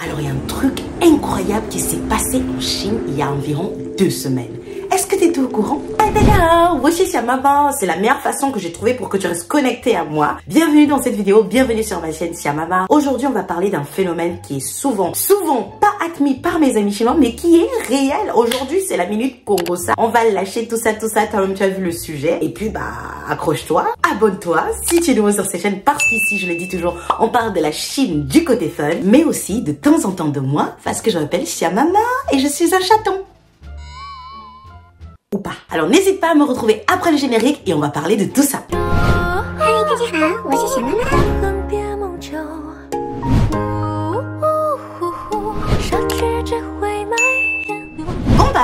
Alors il y a un truc incroyable qui s'est passé en Chine il y a environ 2 semaines. Est-ce que tu étais au courant? C'est la meilleure façon que j'ai trouvé pour que tu restes connecté à moi. Bienvenue dans cette vidéo, bienvenue sur ma chaîne Siamama. Aujourd'hui, on va parler d'un phénomène qui est souvent pas admis par mes amis chinois, mais qui est réel. Aujourd'hui, c'est la minute Congo ça. On va lâcher tout ça, toi-même tu as vu le sujet. Et puis, accroche-toi, abonne-toi si tu es nouveau sur cette chaîne, parce qu'ici, je le dis toujours, on parle de la Chine du côté fun, mais aussi de temps en temps de moi, parce que je m'appelle Siamama et je suis un chaton. Ou pas. Alors n'hésite pas à me retrouver après le générique et on va parler de tout ça.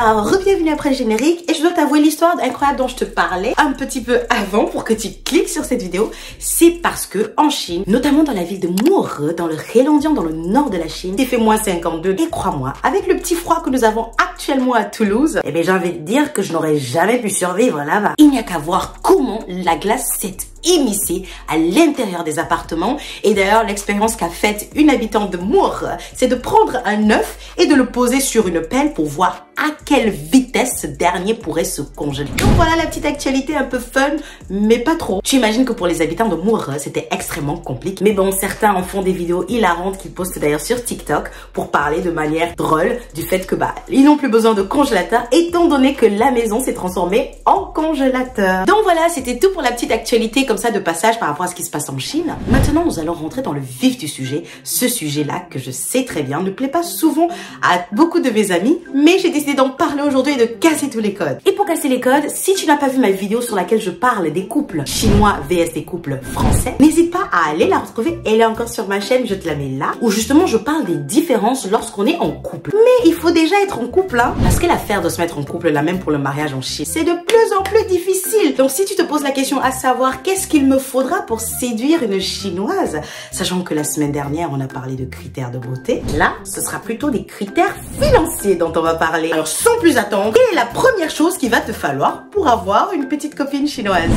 Re-bienvenue après le générique et je dois t'avouer l'histoire incroyable dont je te parlais un petit peu avant pour que tu cliques sur cette vidéo. C'est parce que en Chine, notamment dans la ville de Mouhe, dans le Heilongjiang, dans le nord de la Chine, il fait moins 52 et crois-moi, avec le petit froid que nous avons actuellement à Toulouse, eh bien j'ai envie de dire que je n'aurais jamais pu survivre là-bas. Il n'y a qu'à voir comment la glace s'est immiscée à l'intérieur des appartements. Et d'ailleurs, l'expérience qu'a faite une habitante de Mouhe, c'est de prendre un œuf et de le poser sur une pelle pour voir à quelle vitesse ce dernier pourrait se congeler. Donc voilà la petite actualité un peu fun, mais pas trop. Tu imagines que pour les habitants de Mouhe, c'était extrêmement compliqué. Mais bon, certains en font des vidéos hilarantes qu'ils postent d'ailleurs sur TikTok pour parler de manière drôle du fait que ils n'ont plus besoin de congélateur étant donné que la maison s'est transformée en congélateur. Donc voilà, c'était tout pour la petite actualité comme ça de passage par rapport à ce qui se passe en Chine. Maintenant, nous allons rentrer dans le vif du sujet. Ce sujet-là, que je sais très bien, ne plaît pas souvent à beaucoup de mes amis, mais j'ai décidé d'en parler aujourd'hui et de casser tous les codes. Et pour casser les codes, si tu n'as pas vu ma vidéo sur laquelle je parle des couples chinois vs des couples français, n'hésite pas à aller la retrouver. Elle est encore sur ma chaîne, je te la mets là, où justement je parle des différences lorsqu'on est en couple. Mais il faut déjà être en couple, hein, parce que l'affaire de se mettre en couple, là même pour le mariage en Chine, c'est de plus en plus difficile. Donc si tu te poses la question à savoir qu'est-ce qu'il me faudra pour séduire une chinoise, sachant que la semaine dernière on a parlé de critères de beauté, là ce sera plutôt des critères financiers dont on va parler. Alors sans plus attendre, quelle est la première chose qu'il va te falloir pour avoir une petite copine chinoise?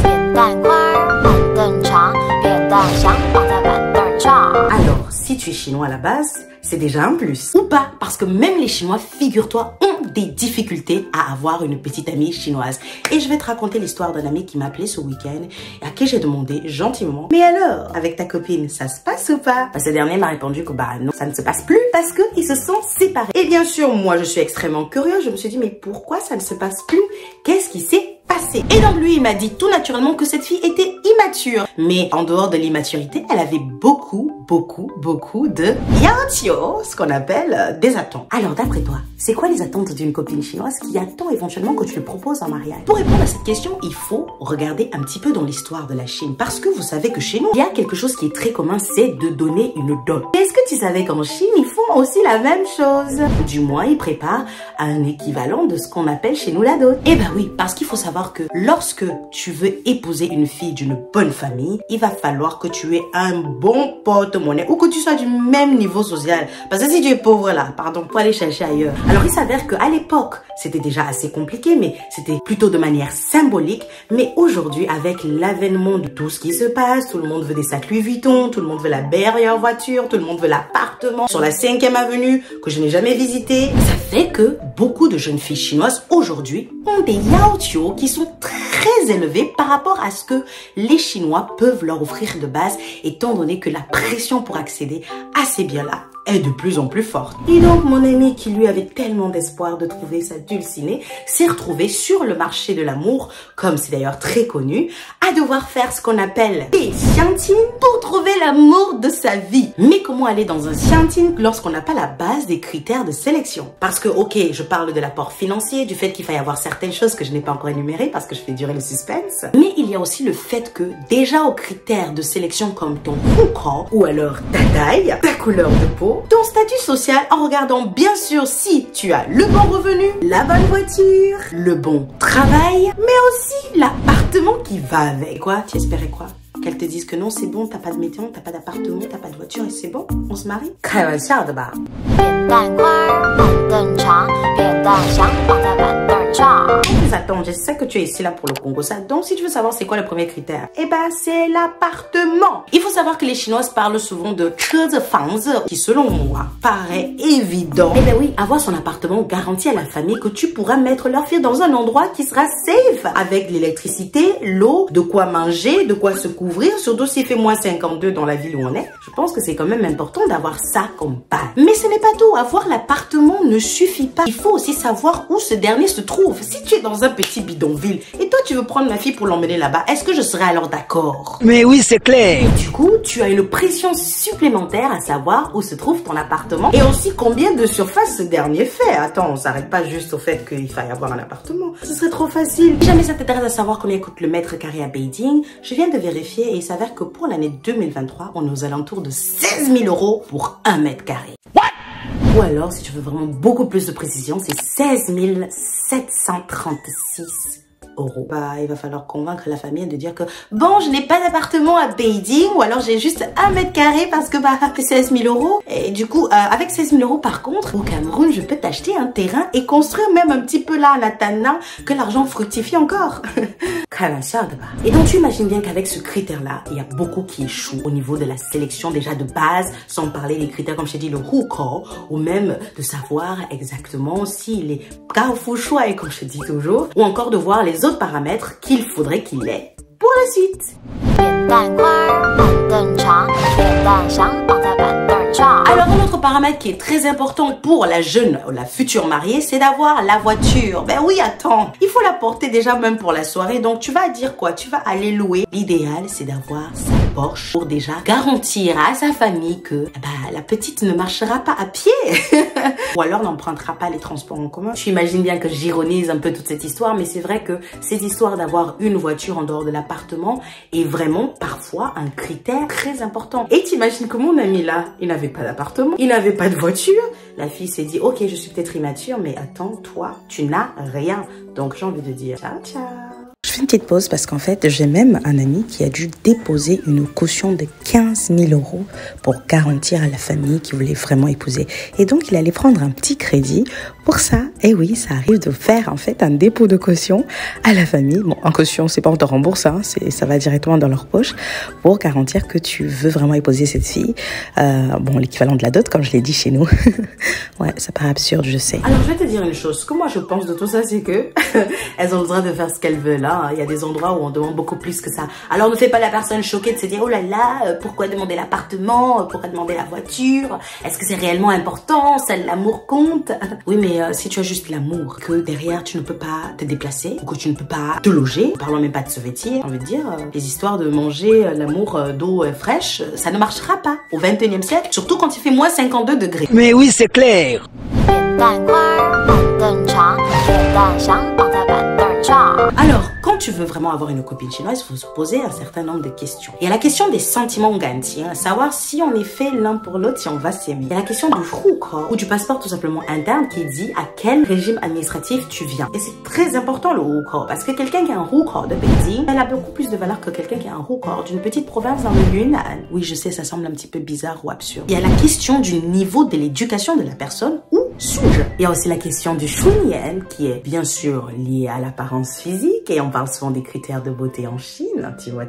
Alors si tu es chinois à la base, c'est déjà un plus. Ou pas, parce que même les Chinois, figure-toi, ont des difficultés à avoir une petite amie chinoise. Et je vais te raconter l'histoire d'un ami qui m'a appelé ce week-end et à qui j'ai demandé gentiment: mais alors, avec ta copine, ça se passe ou pas? Ce dernier m'a répondu que non, ça ne se passe plus parce qu'ils se sont séparés. Et bien sûr, moi je suis extrêmement curieuse, je me suis dit mais pourquoi ça ne se passe plus? Qu'est-ce qui s'est passé? Et donc lui, il m'a dit tout naturellement que cette fille était immature. Mais en dehors de l'immaturité, elle avait beaucoup de yaoqiu, ce qu'on appelle des attentes. Alors d'après toi, c'est quoi les attentes d'une copine chinoise qui attend éventuellement que tu lui proposes un mariage? Pour répondre à cette question, il faut regarder un petit peu dans l'histoire de la Chine. Parce que vous savez que chez nous, il y a quelque chose qui est très commun, c'est de donner une dot. Est-ce que tu savais qu'en Chine, ils font aussi la même chose? Du moins, ils préparent un équivalent de ce qu'on appelle chez nous la dot. Eh ben oui, parce qu'il faut savoir que lorsque tu veux épouser une fille d'une bonne famille, il va falloir que tu aies un bon porte-monnaie ou que tu sois du même niveau social. Parce que si tu es pauvre là, faut aller chercher ailleurs. Alors il s'avère qu'à l'époque, c'était déjà assez compliqué, mais c'était plutôt de manière symbolique. Mais aujourd'hui, avec l'avènement de tout ce qui se passe, tout le monde veut des sacs Louis Vuitton, tout le monde veut la meilleure voiture, tout le monde veut l'appartement sur la 5e avenue que je n'ai jamais visité. Ça fait que beaucoup de jeunes filles chinoises aujourd'hui ont des yaoqiu qui sont très élevés par rapport à ce que les Chinois peuvent leur offrir de base, étant donné que la pression pour accéder à ces biens-là est de plus en plus forte. Et donc mon ami qui lui avait tellement d'espoir de trouver sa dulcinée s'est retrouvé sur le marché de l'amour, comme c'est d'ailleurs très connu, à devoir faire ce qu'on appelle des xiangqin pour trouver l'amour de sa vie. Mais comment aller dans un xiangqin lorsqu'on n'a pas la base des critères de sélection? Parce que ok, je parle de l'apport financier, du fait qu'il va y avoir certaines choses que je n'ai pas encore énumérées parce que je fais durer le suspense, mais il y a aussi le fait que déjà aux critères de sélection comme ton comprend ou alors ta taille, ta couleur de peau, ton statut social, en regardant bien sûr si tu as le bon revenu, la bonne voiture, le bon travail, mais aussi l'appartement qui va avec. Quoi? Tu espérais quoi? Qu'elle te dise que non, c'est bon, t'as pas de maison, t'as pas d'appartement, t'as pas de voiture et c'est bon, on se marie? attends, je sais que tu es ici là pour le Congo, ça. Donc, si tu veux savoir c'est quoi le premier critère, eh ben, c'est l'appartement. Il faut savoir que les Chinoises parlent souvent de qui, selon moi, paraît évident. Eh ben oui, avoir son appartement garantit à la famille que tu pourras mettre leur fille dans un endroit qui sera safe, avec l'électricité, l'eau, de quoi manger, de quoi se couvrir, surtout s'il fait moins 52 dans la ville où on est. Je pense que c'est quand même important d'avoir ça comme base. Mais ce n'est pas tout, avoir l'appartement ne suffit pas. Il faut aussi savoir où ce dernier se trouve. Si tu es dans un petit bidonville et toi tu veux prendre ma fille pour l'emmener là-bas, est-ce que je serai alors d'accord? Mais oui, c'est clair. Et du coup, tu as une pression supplémentaire à savoir où se trouve ton appartement et aussi combien de surface ce dernier fait. Attends, on s'arrête pas juste au fait qu'il faille avoir un appartement. Ce serait trop facile. Si jamais ça t'intéresse à savoir combien coûte le mètre carré à Beijing, je viens de vérifier et il s'avère que pour l'année 2023, on est aux alentours de 16 000 € pour 1 mètre carré. Ou alors, si tu veux vraiment beaucoup plus de précision, c'est 16 736 €. Bah, il va falloir convaincre la famille de dire que bon, je n'ai pas d'appartement à Beijing ou alors j'ai juste 1 mètre carré parce que bah, 16 000 €. Et du coup, avec 16 000 € par contre, au Cameroun, je peux t'acheter un terrain et construire même un petit peu là en attendant que l'argent fructifie encore. Et donc tu imagines bien qu'avec ce critère-là, il y a beaucoup qui échouent au niveau de la sélection déjà de base, sans parler des critères comme je t'ai dit, le hukou, ou même de savoir exactement s'il est et comme je te dis toujours, ou encore de voir les autres paramètres qu'il faudrait qu'il ait pour la suite. Alors un autre paramètre qui est très important pour la jeune ou la future mariée, c'est d'avoir la voiture. Ben oui, attends, il faut la porter déjà même pour la soirée. Donc tu vas dire quoi? Tu vas aller louer. L'idéal, c'est d'avoir sa Porsche pour déjà garantir à sa famille que la petite ne marchera pas à pied. Ou alors n'empruntera pas les transports en commun. Tu imagines bien que j'ironise un peu toute cette histoire, mais c'est vrai que cette histoire d'avoir une voiture en dehors de l'appartement est vraiment parfois un critère très important. Et t'imagines que mon ami là, il n'avait pas d'appartement, il n'avait pas de voiture. La fille s'est dit, ok, je suis peut-être immature, mais attends, toi, tu n'as rien. Donc j'ai envie de dire, ciao, ciao. Je fais une petite pause parce qu'en fait, j'ai même un ami qui a dû déposer une caution de 15 000 € pour garantir à la famille qui voulait vraiment épouser. Et donc, il allait prendre un petit crédit pour ça. Et oui, ça arrive de faire en fait un dépôt de caution à la famille. Bon, en caution, c'est pas on te rembourse, hein, ça va directement dans leur poche pour garantir que tu veux vraiment épouser cette fille. Bon, l'équivalent de la dot, comme je l'ai dit chez nous. Ouais, ça paraît absurde, je sais. Alors, je vais te dire une chose. Ce que moi, je pense de tout ça, c'est que elles ont le droit de faire ce qu'elles veulent. Hein. Il y a des endroits où on demande beaucoup plus que ça. Alors, ne fais pas la personne choquée de se dire, oh là là, pourquoi demander l'appartement? Pourquoi demander la voiture? Est-ce que c'est réellement important? Seul l'amour compte? Oui, mais si tu as juste l'amour, que derrière, tu ne peux pas te déplacer, ou que tu ne peux pas te loger, parlons même pas de se vêtir, j'ai envie de dire, les histoires de manger l'amour d'eau fraîche, ça ne marchera pas au 21e siècle, surtout quand il fait moins 52 degrés. Mais oui, c'est clair. Alors, quand tu veux vraiment avoir une copine chinoise, il faut se poser un certain nombre de questions. Il y a la question des sentiments ganti, à savoir si on est fait l'un pour l'autre, si on va s'aimer. Il y a la question du hukou, ou du passeport tout simplement interne, qui dit à quel régime administratif tu viens. Et c'est très important le hukou, parce que quelqu'un qui a un hukou de Beijing, elle a beaucoup plus de valeur que quelqu'un qui a un hukou d'une petite province dans le Yunnan. Oui, je sais, ça semble un petit peu bizarre ou absurde. Il y a la question du niveau de l'éducation de la personne, ou suis-je. Il y a aussi la question du Shunyan, qui est bien sûr liée à l'apparence physique, et on parle souvent des critères de beauté en Chine, tu vois.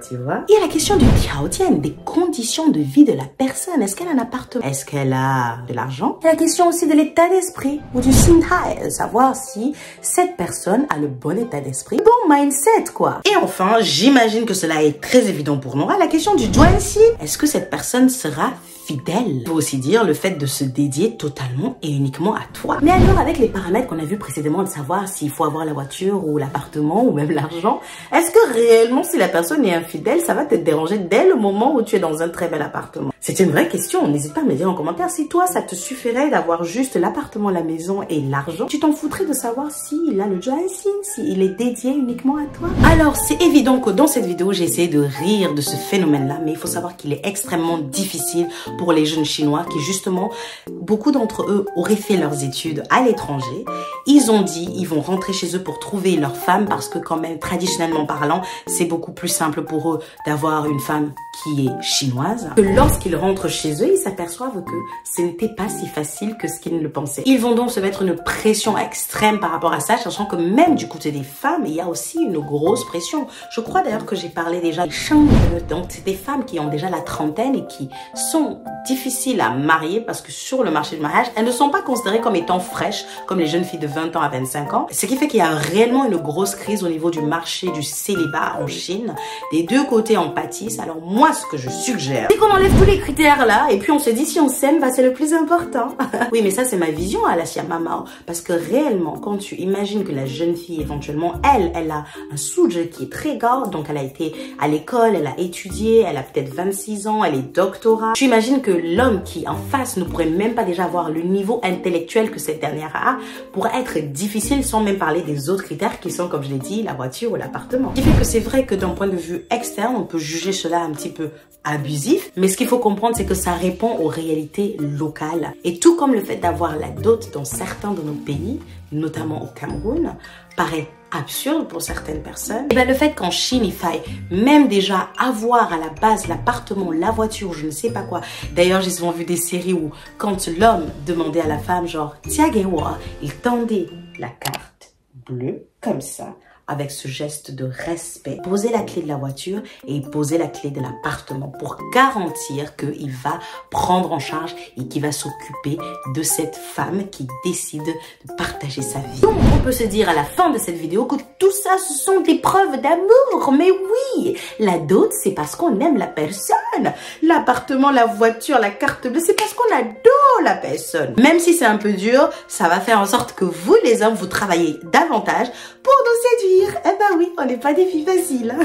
Il y a la question du tiaotian, des conditions de vie de la personne. Est-ce qu'elle a un appartement? Est-ce qu'elle a de l'argent? Il y a la question aussi de l'état d'esprit, ou du xintai, savoir si cette personne a le bon état d'esprit, bon mindset, quoi. Et enfin, j'imagine que cela est très évident pour Nora, la question du Zhuanxi. Est-ce que cette personne sera fidèle? Il faut aussi dire le fait de se dédier totalement et uniquement à toi. Mais alors, avec les paramètres qu'on a vus précédemment, de savoir s'il faut avoir la voiture ou l'appartement ou même l'argent, est-ce que réellement, si la personne est infidèle, ça va te déranger dès le moment où tu es dans un très bel appartement? C'est une vraie question. N'hésite pas à me dire en commentaire si toi, ça te suffirait d'avoir juste l'appartement, la maison et l'argent. Tu t'en foutrais de savoir s'il a le Zhuanxi, s'il est dédié uniquement à toi. Alors, c'est évident que dans cette vidéo, j'ai essayé de rire de ce phénomène-là, mais il faut savoir qu'il est extrêmement difficile pour les jeunes Chinois qui, justement, beaucoup d'entre eux auraient fait leurs études à l'étranger. Ils ont dit ils vont rentrer chez eux pour trouver leur femme parce que quand même, traditionnellement parlant, c'est beaucoup plus simple pour eux d'avoir une femme qui est chinoise, que lorsqu'ils rentrent chez eux, ils s'aperçoivent que ce n'était pas si facile que ce qu'ils ne le pensaient. Ils vont donc se mettre une pression extrême par rapport à ça, sachant que même du côté des femmes, il y a aussi une grosse pression. Je crois d'ailleurs que j'ai parlé déjà des chambres, donc c'est des femmes qui ont déjà la trentaine et qui sont difficiles à marier parce que sur le marché du mariage, elles ne sont pas considérées comme étant fraîches, comme les jeunes filles de 20 ans à 25 ans. Ce qui fait qu'il y a réellement une grosse crise au niveau du marché du célibat en Chine. Des deux côtés en pâtissent. Alors moi, ce que je suggère, c'est qu'on enlève tous les critères là et puis on se dit si on s'aime, bah, c'est le plus important. Oui, mais ça c'est ma vision à la Siamamao. Parce que réellement, quand tu imagines que la jeune fille éventuellement, elle a un sujet qui est très gros, donc elle a été à l'école, elle a étudié, elle a peut-être 26 ans, elle est doctorat. Tu imagines que l'homme qui en face ne pourrait même pas déjà avoir le niveau intellectuel que cette dernière a pour être difficile, sans même parler des autres critères qui sont, comme je l'ai dit, la voiture ou l'appartement. Ce qui fait que c'est vrai que d'un point de vue externe, on peut juger cela un petit peu abusif, mais ce qu'il faut comprendre, c'est que ça répond aux réalités locales. Et tout comme le fait d'avoir la dot dans certains de nos pays, notamment au Cameroun, paraît absurde pour certaines personnes, et bien le fait qu'en Chine, il faille même déjà avoir à la base l'appartement, la voiture, je ne sais pas quoi. D'ailleurs, j'ai souvent vu des séries où quand l'homme demandait à la femme genre « Tiagewa », il tendait la carte bleue comme ça, avec ce geste de respect, poser la clé de la voiture et poser la clé de l'appartement pour garantir qu'il va prendre en charge et qu'il va s'occuper de cette femme qui décide de partager sa vie. Donc, on peut se dire à la fin de cette vidéo que tout ça, ce sont des preuves d'amour. Mais oui, la dot, c'est parce qu'on aime la personne. L'appartement, la voiture, la carte bleue, c'est parce qu'on adore la personne. Même si c'est un peu dur, ça va faire en sorte que vous, les hommes, vous travaillez davantage pour nous séduire. Eh ben oui, on n'est pas des filles faciles.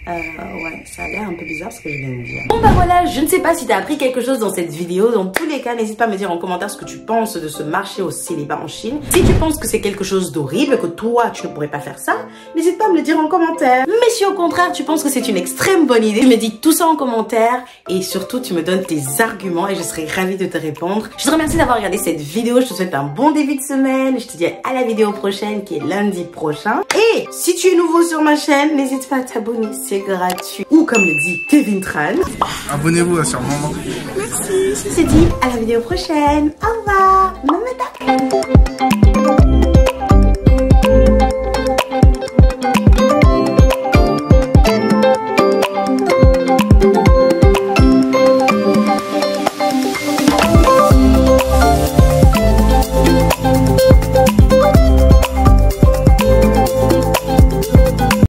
Ouais, ça a l'air un peu bizarre ce que je viens de dire. Bon bah voilà, je ne sais pas si tu as appris quelque chose dans cette vidéo. Dans tous les cas, n'hésite pas à me dire en commentaire ce que tu penses de ce marché au célibat en Chine. Si tu penses que c'est quelque chose d'horrible, que toi tu ne pourrais pas faire ça, n'hésite pas à me le dire en commentaire. Mais si au contraire tu penses que c'est une extrême bonne idée, tu me dis tout ça en commentaire et surtout tu me donnes tes arguments et je serai ravie de te répondre. Je te remercie d'avoir regardé cette vidéo, je te souhaite un bon début de semaine. Je te dis à la vidéo prochaine qui est lundi prochain. Et si tu es nouveau sur ma chaîne, n'hésite pas à t'abonner. C'est gratuit. Ou comme le dit Kevin Tran, abonnez-vous sur Maman. Merci. C'est dit, à la vidéo prochaine. Au revoir. Mamata.